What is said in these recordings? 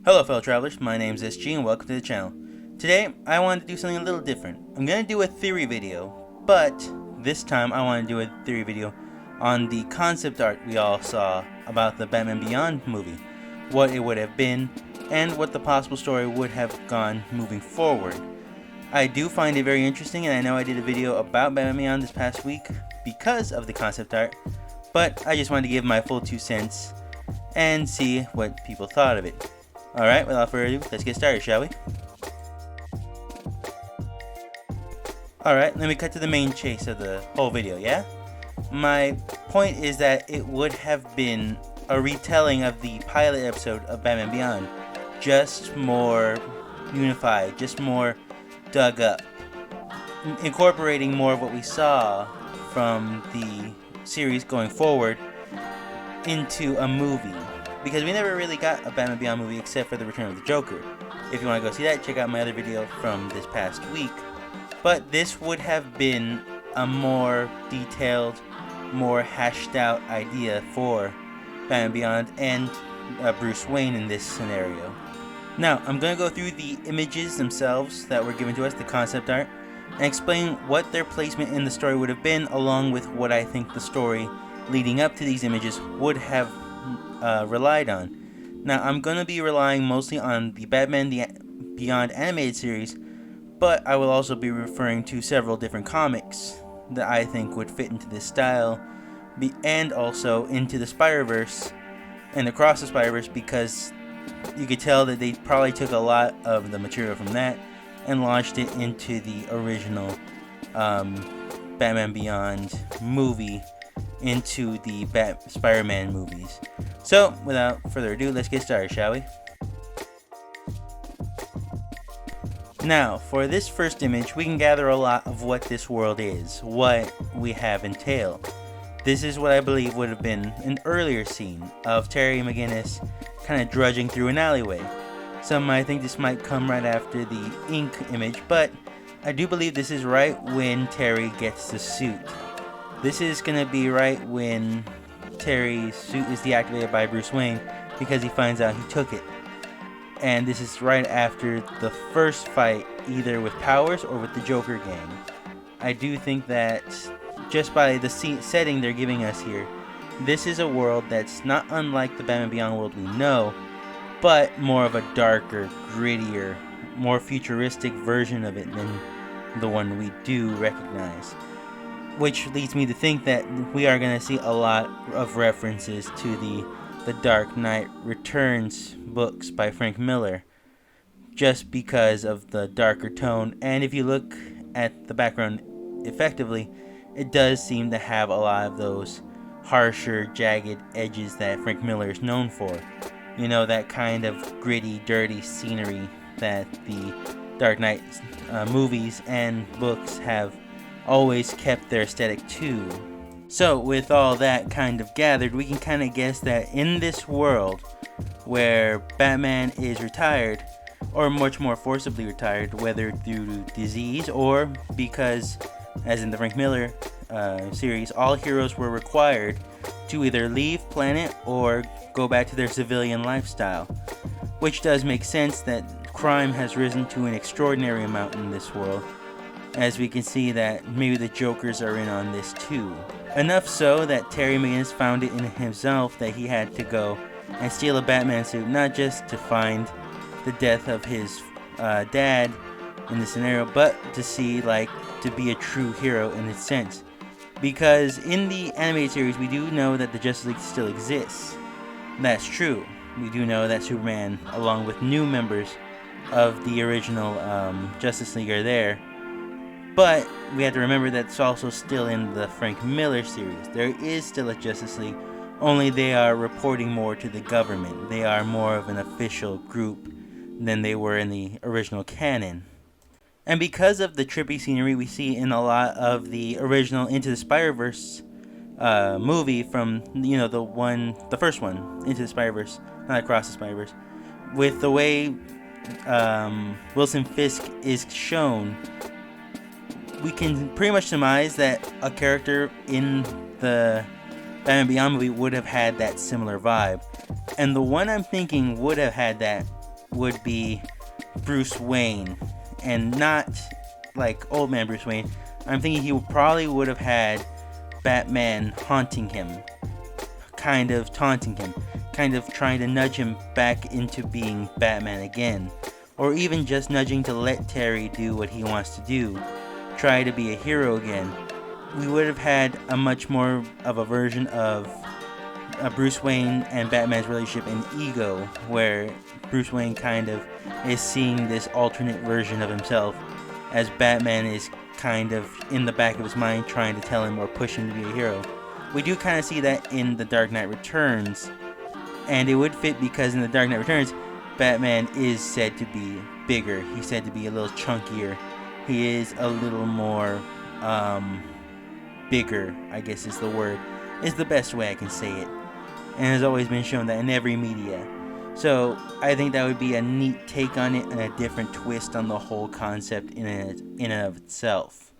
Hello fellow travelers, my name is SG and welcome to the channel. Today I wanted to do something a little different. I'm going to do a theory video, but this time I want to do a theory video on the concept art we all saw about the Batman Beyond movie, what it would have been, and what the possible story would have gone moving forward. I do find it very interesting, and I know I did a video about Batman Beyond this past week because of the concept art, but I just wanted to give my full 2 cents and see what people thought of it. Alright, without further ado, let's get started, shall we? Alright, let me cut to the main chase of the whole video, yeah? My point is that it would have been a retelling of the pilot episode of Batman Beyond, just more unified, just more dug up, incorporating more of what we saw from the series going forward into a movie. Because we never really got a Batman Beyond movie except for the Return of the Joker. If you want to go see that, check out my other video from this past week. But this would have been a more detailed, more hashed out idea for Batman Beyond and Bruce Wayne in this scenario. Now, I'm going to go through the images themselves that were given to us, the concept art, and explain what their placement in the story would have been, along with what I think the story leading up to these images would have relied on. Now, I'm going to be relying mostly on the Batman Beyond animated series, but I will also be referring to several different comics that I think would fit into this style, and also into the Spider-Verse and Across the Spider-Verse, because you could tell that they probably took a lot of the material from that and launched it into the original Batman Beyond movie, into the Spider-Man movies. So, without further ado, let's get started, shall we? Now, for this first image, we can gather a lot of what this world is, what we have entailed. This is what I believe would have been an earlier scene of Terry McGinnis kind of drudging through an alleyway. Some might think this might come right after the ink image, but I do believe this is right when Terry gets the suit. This is going to be right when Terry's suit is deactivated by Bruce Wayne because he finds out he took it. And this is right after the first fight, either with Powers or with the Joker gang. I do think that just by the setting they're giving us here, this is a world that's not unlike the Batman Beyond world we know, but more of a darker, grittier, more futuristic version of it than the one we do recognize. Which leads me to think that we are going to see a lot of references to the Dark Knight Returns books by Frank Miller, just because of the darker tone. And if you look at the background effectively, it does seem to have a lot of those harsher, jagged edges that Frank Miller is known for. You know, that kind of gritty, dirty scenery that the Dark Knight movies and books have always kept their aesthetic too. So with all that kind of gathered, we can kind of guess that in this world where Batman is retired, or much more forcibly retired, whether through disease or because, as in the Frank Miller series, all heroes were required to either leave planet or go back to their civilian lifestyle, which does make sense that crime has risen to an extraordinary amount in this world, as we can see that maybe the Jokers are in on this too. Enough so that Terry McGinnis found it in himself that he had to go and steal a Batman suit, not just to find the death of his dad in the scenario, but to be a true hero in its sense. Because in the animated series, we do know that the Justice League still exists. That's true. We do know that Superman, along with new members of the original Justice League, are there. But we have to remember that it's also still in the Frank Miller series. There is still a Justice League, only they are reporting more to the government. They are more of an official group than they were in the original canon. And because of the trippy scenery we see in a lot of the original Into the Spider-Verse movie from, the first one, Into the Spider-Verse, not Across the Spider-Verse, with the way Wilson Fisk is shown, we can pretty much surmise that a character in the Batman Beyond movie would have had that similar vibe. And the one I'm thinking would have had that would be Bruce Wayne, and not like old man Bruce Wayne. I'm thinking he probably would have had Batman haunting him, kind of taunting him, kind of trying to nudge him back into being Batman again, or even just nudging to let Terry do what he wants to do, try to be a hero again. We would have had a much more of a version of Bruce Wayne and Batman's relationship in Ego, where Bruce Wayne kind of is seeing this alternate version of himself, as Batman is kind of in the back of his mind trying to tell him or push him to be a hero. We do kind of see that in The Dark Knight Returns, and it would fit because in The Dark Knight Returns, Batman is said to be bigger. He's said to be a little chunkier. He is a little more bigger, I guess is the word, is the best way I can say it, and has always been shown that in every media. So I think that would be a neat take on it and a different twist on the whole concept in and of itself.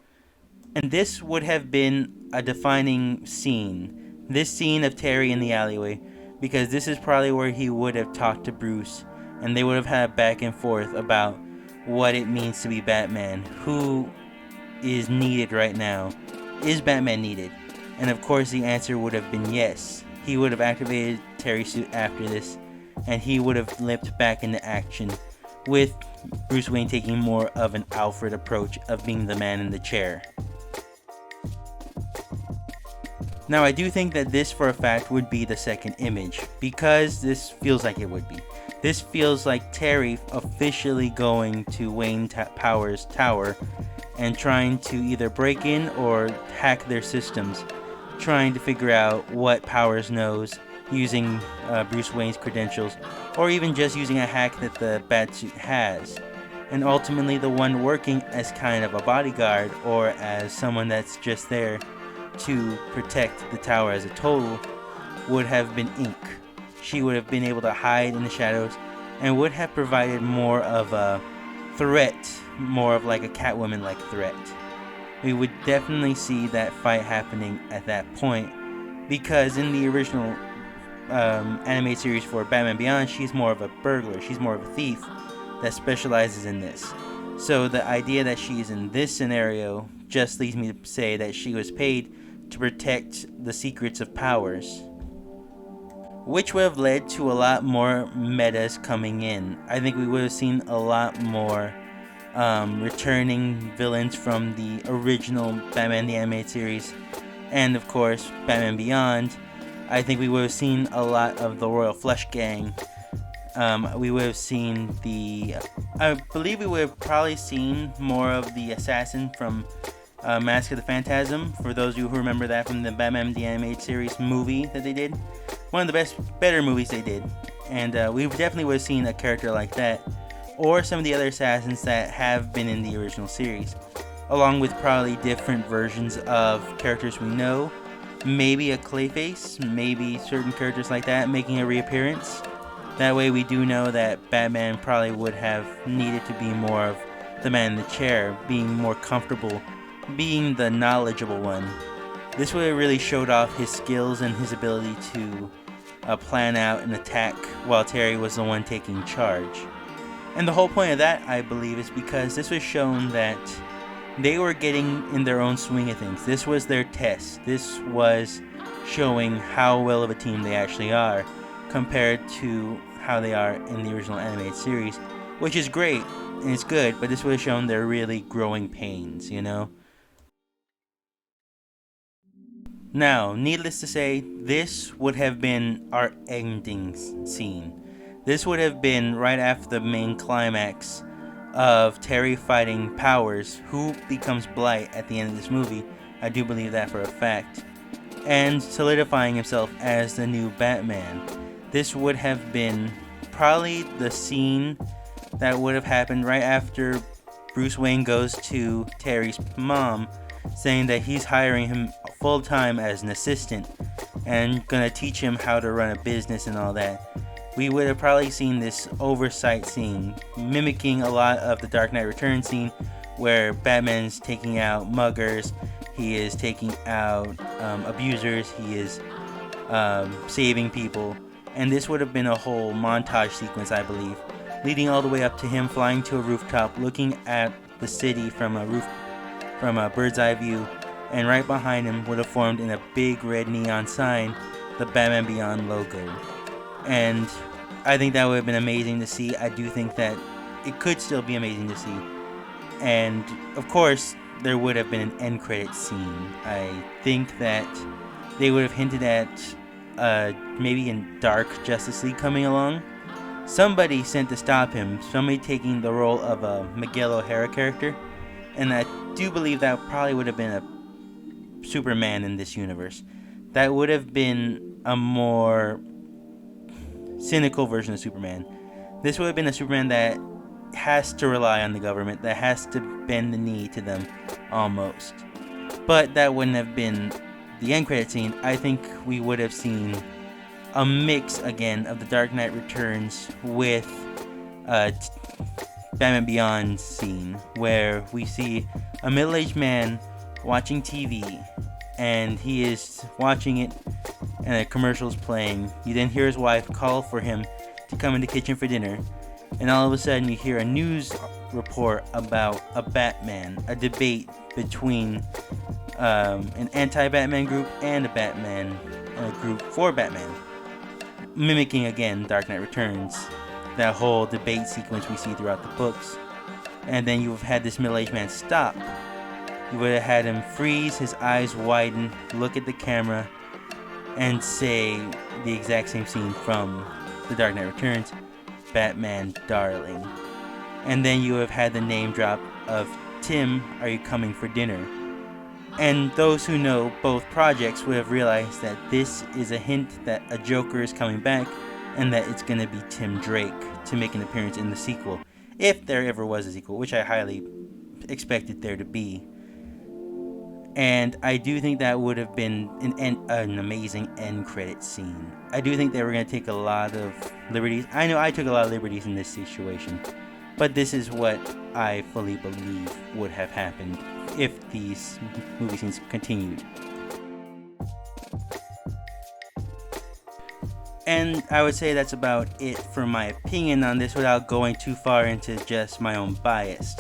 And this would have been a defining scene, this scene of Terry in the alleyway, because this is probably where he would have talked to Bruce, and they would have had a back and forth about what it means to be Batman, who is needed right now, is Batman needed? And of course the answer would have been yes. He would have activated Terry's suit after this, and he would have leapt back into action, with Bruce Wayne taking more of an Alfred approach of being the man in the chair. Now I do think that this for a fact would be the second image, because this feels like it would be. This feels like Terry officially going to Wayne Powers' tower and trying to either break in or hack their systems, trying to figure out what Powers knows using Bruce Wayne's credentials, or even just using a hack that the Batsuit has. And ultimately the one working as kind of a bodyguard or as someone that's just there to protect the tower as a total would have been Ink. She would have been able to hide in the shadows and would have provided more of a threat, more of like a Catwoman-like threat. We would definitely see that fight happening at that point, because in the original animated series for Batman Beyond, she's more of a burglar, she's more of a thief that specializes in this. So the idea that she's in this scenario just leads me to say that she was paid to protect the secrets of Powers, which would have led to a lot more metas coming in. I think we would have seen a lot more returning villains from the original Batman the Animated Series, and of course Batman Beyond. I think we would have seen a lot of the Royal Flush Gang. We would have seen I believe we would have probably seen more of the assassin from Mask of the Phantasm, for those of you who remember that from the Batman the Animated Series movie that they did. One of the better movies they did. And we definitely would have seen a character like that, or some of the other assassins that have been in the original series, along with probably different versions of characters we know. Maybe a Clayface, maybe certain characters like that making a reappearance. That way we do know that Batman probably would have needed to be more of the man in the chair, being more comfortable, being the knowledgeable one. This would have really showed off his skills and his ability to plan out an attack while Terry was the one taking charge. And the whole point of that, I believe, is because this was shown that they were getting in their own swing of things. This was their test. This was showing how well of a team they actually are compared to how they are in the original animated series, which is great and it's good, but this would have shown their really growing pains, you know? Now, needless to say, this would have been our ending scene. This would have been right after the main climax of Terry fighting Powers, who becomes Blight at the end of this movie. I do believe that for a fact. And solidifying himself as the new Batman. This would have been probably the scene that would have happened right after Bruce Wayne goes to Terry's mom, saying that he's hiring him full time as an assistant and gonna teach him how to run a business and all that. We would have probably seen this oversight scene, mimicking a lot of the Dark Knight Returns scene, where Batman's taking out muggers, he is taking out abusers, he is saving people, and this would have been a whole montage sequence, I believe, leading all the way up to him flying to a rooftop, looking at the city from a bird's eye view, and right behind him would have formed in a big red neon sign the Batman Beyond logo. And I think that would have been amazing to see. I do think that it could still be amazing to see. And of course, there would have been an end credit scene. I think that they would have hinted at maybe in Dark Justice League coming along. Somebody sent to stop him, somebody taking the role of a Miguel O'Hara character. And I do believe that probably would have been a Superman in this universe. That would have been a more cynical version of Superman. This would have been a Superman that has to rely on the government, that has to bend the knee to them almost. But that wouldn't have been the end credit scene. I think we would have seen a mix again of the Dark Knight Returns with Batman Beyond scene, where we see a middle-aged man watching TV, and he is watching it and a commercial is playing. You then hear his wife call for him to come in the kitchen for dinner, and all of a sudden you hear a news report about a Batman, a debate between an anti-Batman group and a Batman group for Batman, mimicking again Dark Knight Returns, that whole debate sequence we see throughout the books. And then you've had this middle-aged man stop. You would have had him freeze, his eyes widen, look at the camera, and say the exact same scene from The Dark Knight Returns, Batman darling. And then you have had the name drop of Tim, are you coming for dinner? And those who know both projects would have realized that this is a hint that a Joker is coming back, and that it's going to be Tim Drake to make an appearance in the sequel, if there ever was a sequel, which I highly expected there to be. And I do think that would have been an amazing end credit scene. I do think they were going to take a lot of liberties. I know I took a lot of liberties in this situation, but this is what I fully believe would have happened if these movie scenes continued. And I would say that's about it for my opinion on this without going too far into just my own bias.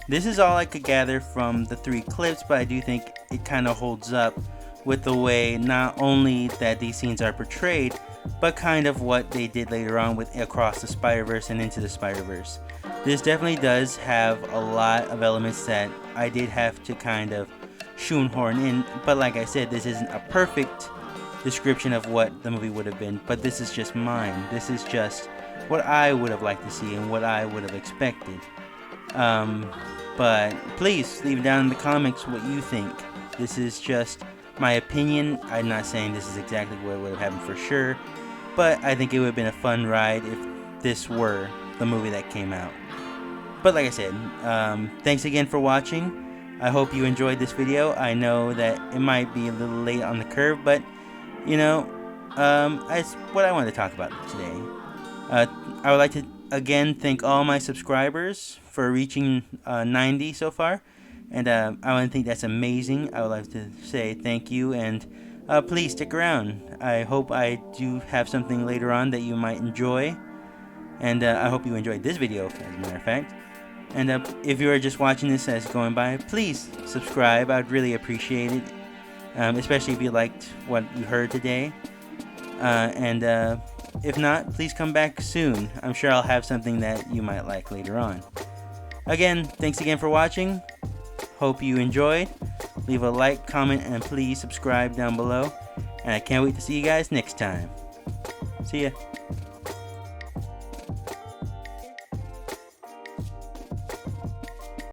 This is all I could gather from the 3 clips, but I do think it kind of holds up with the way not only that these scenes are portrayed, but kind of what they did later on with Across the Spider-Verse and Into the Spider-Verse. This definitely does have a lot of elements that I did have to kind of shoehorn in, but like I said, this isn't a perfect description of what the movie would have been, but this is just mine. This is just what I would have liked to see and what I would have expected. But please leave down in the comments what you think. This is just my opinion. I'm not saying this is exactly what would have happened for sure, but I think it would have been a fun ride if this were the movie that came out. But like I said, thanks again for watching. I hope you enjoyed this video. I know that it might be a little late on the curve, but you know, it's what I wanted to talk about today. I would like to again thank all my subscribers for reaching 90 so far, and I want to think that's amazing. I would like to say thank you, and please stick around. I hope I do have something later on that you might enjoy, and I hope you enjoyed this video, as a matter of fact. And if you are just watching this as going by, please subscribe. I'd really appreciate it, especially if you liked what you heard today. And if not, please come back soon. I'm sure I'll have something that you might like later on. Again, thanks again for watching. Hope you enjoyed. Leave a like, comment, and please subscribe down below. And I can't wait to see you guys next time. See ya.